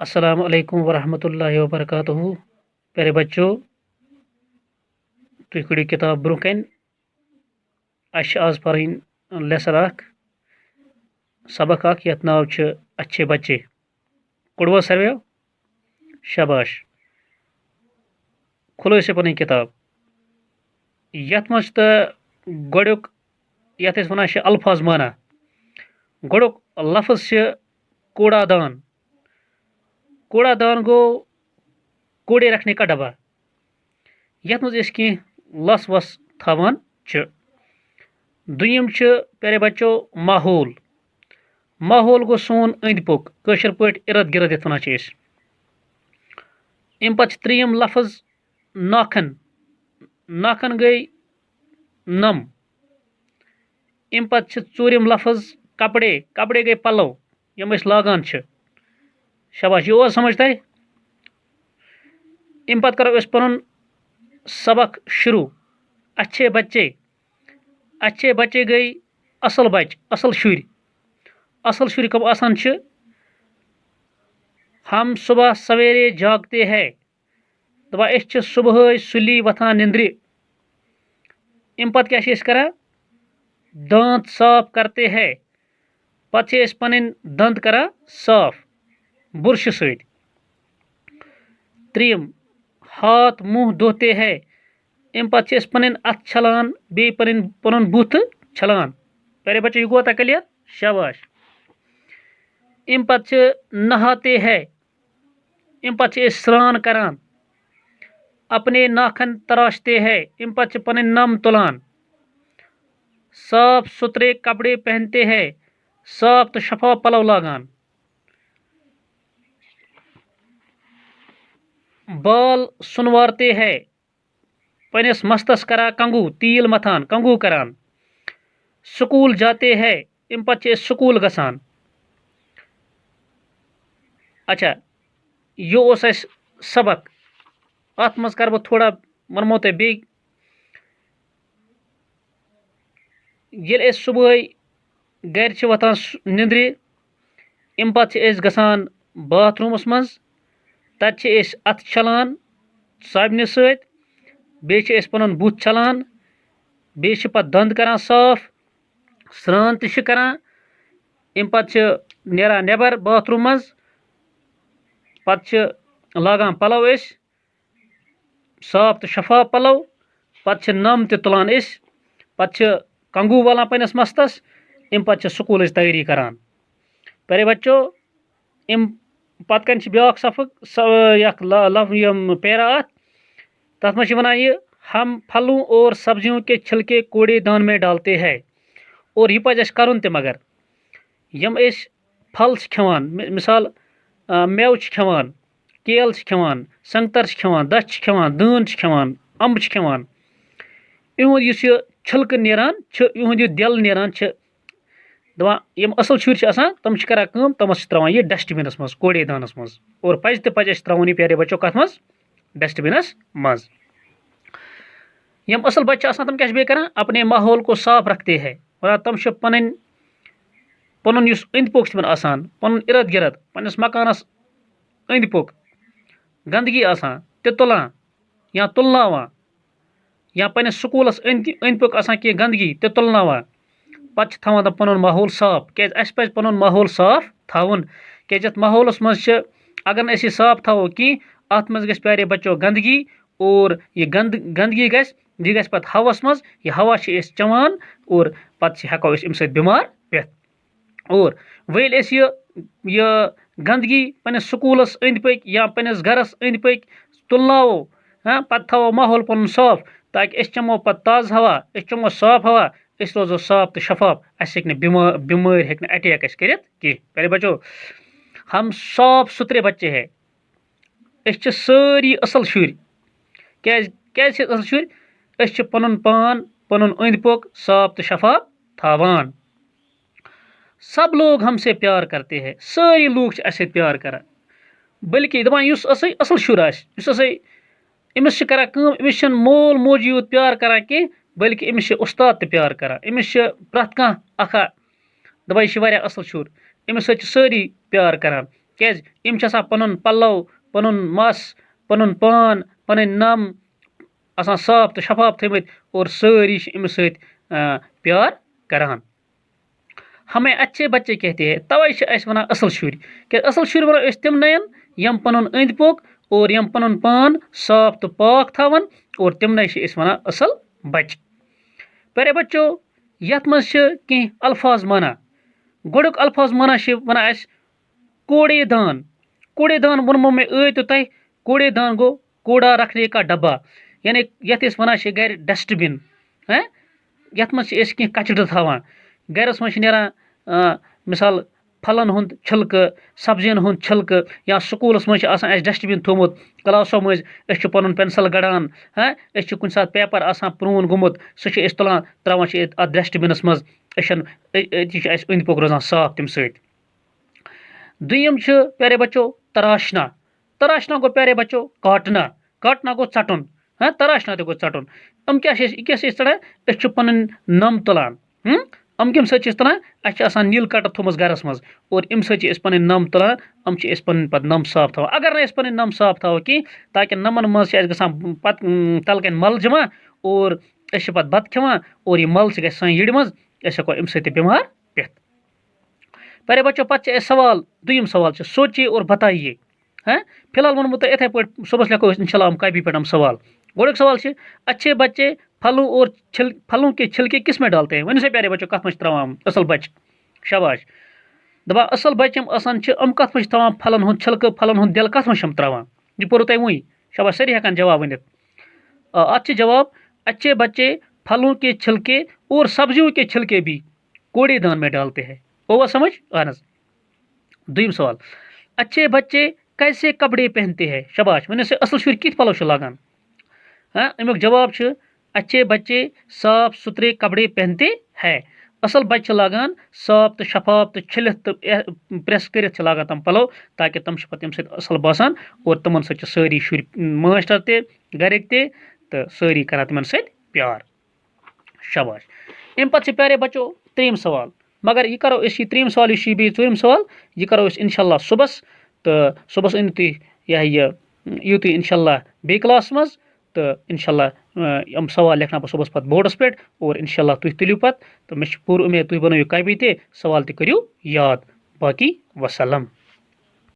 अस्सलाम वालेकुम वरहमतुल्लाहि वबरकातुहू। प्यारे बच्चों, तुम कड़ो किताब ब्रोह कन। आज पर्न लेसन सबक यथ नाव अच्छे बच्चे। कुड़वा सर्वे शाबाश। खुलो पन किताब यथ मज तो गोड़ुक यथ वन अल्फाज माना गोड़ुक लफ्ज कूड़ादान। कूड़ादान गो कूड़े रखने का डब्बा यथ मज कह लस वस थवान। दुयम प्यारे बच्चों माहौल। माहौल गो सोन अंद पुक कशर पे इर्द गिर्द यथ वन। अम पे त्रीम लफ्ज नाखन। नाखन गई नम। अम पे चूरम लफ्ज कपड़े। कपड़े गई पलो यम लागान। शाबाश, यो समझ तय। अम पे करो पन सबक शुरू। अच्छे बच्चे। अच्छे बच्चे गई असल बच असल शुर। असल शुर कब आसान छ? हम सुबह सवेरे जागते हैं दपा सुबह सुली वथान निंद्रि। अम पे क्या करा? दांत साफ करते हैं। पे पन दंद करा साफ बुरश सत। त्रीम हाथ मुंह धोते हैं। अम पे पन अथ छलान बे पन बुथ छलान। प्यारे बच्चे यह गो क्लियर? शाबाश। अम पे नहाते हैं। अम पे स्नान करान। अपने नाखन तराशते हैं। अम पे पन नम तुलान। साफ सुथरे कपड़े पहनते हैं। साफ तो शफाफ पलव लागान। बाल सुनवारते हैं। पनस मस्तस करा कंगू तील मथान कंगू करान। स्कूल जाते हैं। अम पे स्कूल गसान। अच्छा, यह सबक अत मज कर बह थोड़ा वनमो तुम बे ये सुबह गर वथान निंद्रि अम पे गसान बाथरूमस मज तत अथ छलान साबन सत बे पन बुथ छलान बे पे दंद करान साफ स्नान करान। अम पे नेरान नेबर बाथरूम मज पे लागान पलव साफ तो शफाफ पलव पे नम तुलान पे कंगू वालान पनस मस्तस अम पे स्कूल तैयारी करान। प्यारे बच्चों, अम पत कन ब्या सफक पैरा तथ मज वन यह हम फलों और सब्जियों के छिलके कूड़ेदान में डालते हैं और यह पज कर मगर यम फल खान मिसाल मेव खान केल खान संगतर खान दच खान दान खान अम्ब खान इहुंद इस छिलक नेरान इहुंद यह दिल नेरान दपान यम असल शुर तम करान तम त्रा यह डस्टबिनस मज कूड़ेदानस मज और पज त्रावन यह प्यारे बच्चों कथ मज डस्टबिनस मज। यम असल बच्चे तम क्या करान अपने माहौल को साफ रखते हैं और तम पन पन अंद पुक पन इर्द गिर्द पन्नस मकानस अंद पुक गंदगी तुलान या तुलना या पन्नस स्कूलस अंद पुक कह गंदगी तुलना पे थवान पन माहौल साफ क्या पज पन माहौल साफ थवन क्या माहौलस मज अगर न साफ थवो कह अत मज प्यारे बच्चों गंदगी और यह गंदगी गह पे हवस मज यह हवा चवान और पे हेको अम सत बीमार पे। और वल यह गंदगी पन्नस स्कूलस अंद पक या पन्नस गरस अंद पक तुलनावो पे थवो माहौल पन साफ ताकि चमो पे ताज़ हवा चमो साफ हवा रोजो साफ तो शफाफ अस बीमार हेक अटैक कर प्यारे बच्चों हम साफ सुथरे बच्चे हैं। सारी असल शुर क्या असल शुर पन पान पन अंद पुक साफ तो शफाफ थवान। सब लोग हमसे प्यार करते हैं। सारी लोग प्यार करा बल्कि दपान असल शुर अमिस अमिस मोल मोज यूत प्यार करा कह बल्कि अमिस उस्ताद तो प्यार करा अमिस प्रत कह दपान यह असल शुर अमिस सत सारी प्यार करान कैज इम छ आसान पनुन पल्लव पनुन मस पनुन पान पन नम आसान साफ तो शफाफ थमित और सारी अमिस प्यार करान। हमें अच्छे बच्चे कहते हैं, तवे वन असल शुर क्या असल शुर वनो तम नयन यम पनुन अंद पोक और यम पनुन पान साफ तो पाक थवन और तमन वन असल बच। प्यारे बच्चों यथ मज कह अल्फाज माना गोडुक अल्फाज माना वन कूड़ेदान। कूड़ेदान वनमो मे तो तह कूड़ेदान गो कूड़ा रखने का डब्बा यानी यथ वन गर डस्टबिन है यथ मज कह कचड़ थवान गरस मज मिसाल फलन हुंद छिलक सब्जियन हुंद छिलक या स्कूलस मज डस्टबिन थोमुत क्लासों मज पन पेंसिल गड़ान हाँ कुन सात पेपर आसान प्रून गुमुत सह तुलान त्रावान अत डस्टबिनस मज अंद पोक रोजान साफ तम सत। दुयम प्यारे बच्चों तराशना। तराशना गो प्यारे बच्चों काटना। काटना गो चटुन हाँ तराशना तो गो चटुन। हम क्या तना पन नम तुलान हम कम सलान असान नील कटर थोमस गरस मज और अम सन नम तुलान हम पन नम साफ थवान। अगर न पन नम साफ थो कह ताकि नमन मज पत तल कन मल जमा और पत बत खवान और यह मल सान यड़ मज हेको अम बीमार पे। प्यारे बच्चों पे सवाल दुयम सवाल सोचिए और बताइए। हाँ फिलहाल वोनमो तो इथे पे सुबह लिखो इंशाल्लाह हम कॉपी पे हम सवाल। गोड़क सवाल अच्छे बच्चे फलों के छिलके किस में डालते हैं वन से प्यारे बच्चों कत त्रावान असल बच शाबाश दपा असल बचम अम कत त्रावान फलन हुंद छिलक फलन हुंद दिल कत मज त्रावान यह पोर तुम वही शाबाश सारी हेकान जवाब वन अत जवाब अच्छे बच्चे फलों के छिलके और सब्जियों के छिलके भी कूड़ेदान में डालते हैं। होगा समझ अहन। दुयम सवाल अच्छे बच्चे कैसे कपड़े पहनते हैं शाबाश वन से असल शुर कित पलो लागान हाँ अमुक जवाब अच्छे बच्चे साफ सुथरे कपड़े पहनते हैं। असल बच्चे लागान साफ तो शफाफ तो छिलित तो प्रेस कर लागान तम पलो ताकि तम पे असल बासान और तमन सारी शुर मास्टर ते गरक ते तो सारी करान तमन प्यार शाबाश। अम पे प्यारे बच्चों त्रीम सवाल मगर यह करो त्रीम सवाल यह चूरम सवाल यह करो इंशाल्लाह सुबह तो सुबह अन तुम यू तुम इंशाल्लाह बे क्लास मज तो इंशाल्लाह यम सवाल लिखना बह सुबह पे बोर्डस पे और इंशाल्लाह तुम तुलियो पे तो मे पूरी उम्मीद तुम बनाओ कॉपी ते सवाल ते करियो याद। बाकी वसलम।